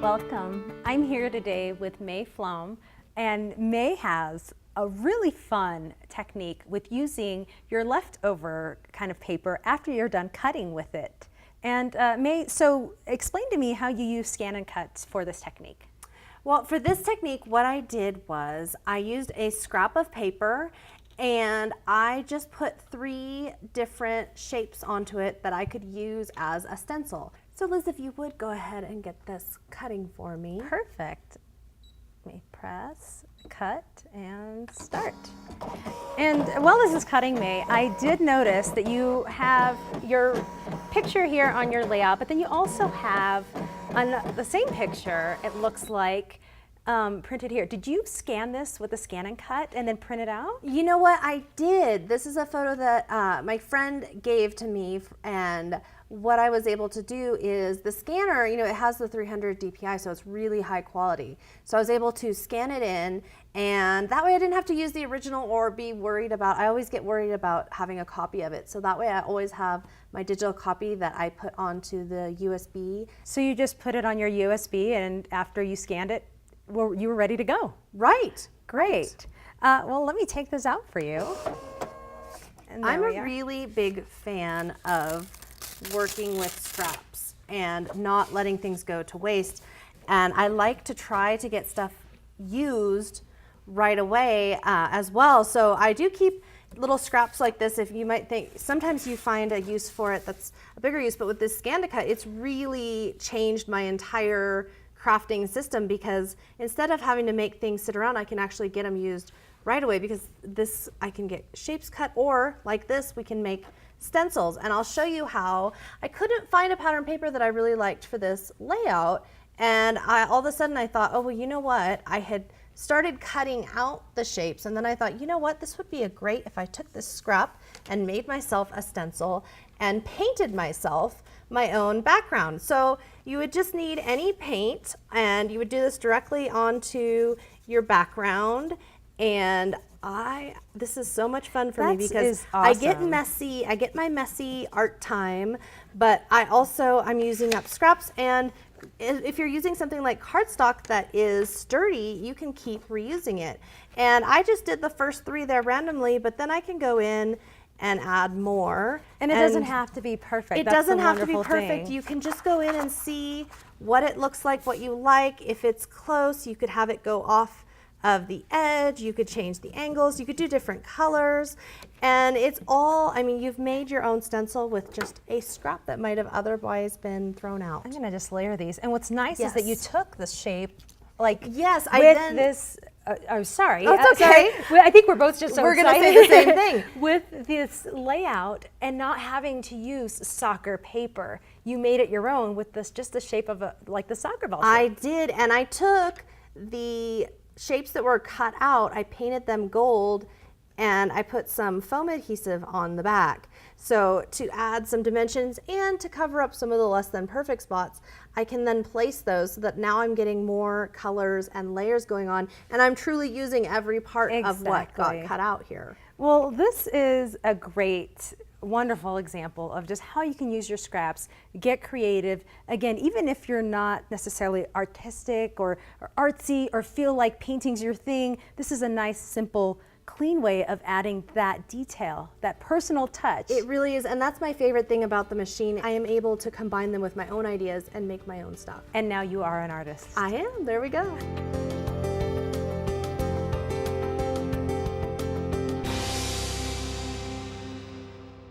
Welcome. I'm here today with May Flaum, and May has a really fun technique with using your leftover kind of paper after you're done cutting with it. And May, so explain to me how you use ScanNCut for this technique. Well, for this technique, what I did was I used a scrap of paper and I just put 3 different shapes onto it that I could use as a stencil. So Liz, if you would go ahead and get this cutting for me. Perfect. Let me press, cut, and start. And while this is cutting, May, I did notice that you have your picture here on your layout, but then you also have on the same picture, it looks like, printed here. Did you scan this with a ScanNCut and then print it out? You know what, I did. This is a photo that my friend gave to me, and what I was able to do is the scanner, you know, it has the 300 DPI, so it's really high quality. So I was able to scan it in, and that way I didn't have to use the original or be worried about, I always get worried about having a copy of it. So that way I always have my digital copy that I put onto the USB. So you just put it on your USB, and after you scanned it, well, you were ready to go. Right. Great. Well, let me take this out for you. And I'm a really big fan of working with scraps and not letting things go to waste. And I like to try to get stuff used right away as well. So I do keep little scraps like this. If you might think, sometimes you find a use for it that's a bigger use, but with this ScanNCut, it's really changed my entire crafting system, because instead of having to make things sit around, I can actually get them used right away, because this, I can get shapes cut, or like this, we can make stencils. And I'll show you how. I couldn't find a pattern paper that I really liked for this layout, and all of a sudden I thought, oh, well, you know what? I had started cutting out the shapes, and then I thought, you know what? This would be great if I took this scrap and made myself a stencil and painted myself my own background. So you would just need any paint, and you would do this directly onto your background. And this is so much fun for me, because awesome. I get messy, I get my messy art time, but I'm using up scraps. And if you're using something like cardstock that is sturdy, you can keep reusing it. And I just did the first 3 there randomly, but then I can go in and add more. And it doesn't have to be perfect. It doesn't have to be perfect. You can just go in and see what it looks like, what you like. If it's close, you could have it go off of the edge. You could change the angles. You could do different colors. And it's all, I mean, you've made your own stencil with just a scrap that might have otherwise been thrown out. I'm gonna just layer these. And what's nice is that you took the shape, like, yes, this. Oh, sorry. Oh, it's okay. Sorry. I think we're both just so We're excited. going to say the same thing. With this layout and not having to use soccer paper, you made it your own with this, just the shape of like the soccer ball shape. I did, and I took the shapes that were cut out, I painted them gold, and I put some foam adhesive on the back. So to add some dimensions and to cover up some of the less than perfect spots, I can then place those so that now I'm getting more colors and layers going on, and I'm truly using every part of what got cut out here. Well, this is a great, wonderful example of just how you can use your scraps, get creative. Again, even if you're not necessarily artistic or artsy or feel like painting's your thing, this is a nice, simple, clean way of adding that detail, that personal touch. It really is, and that's my favorite thing about the machine. I am able to combine them with my own ideas and make my own stuff. And now you are an artist. I am, there we go.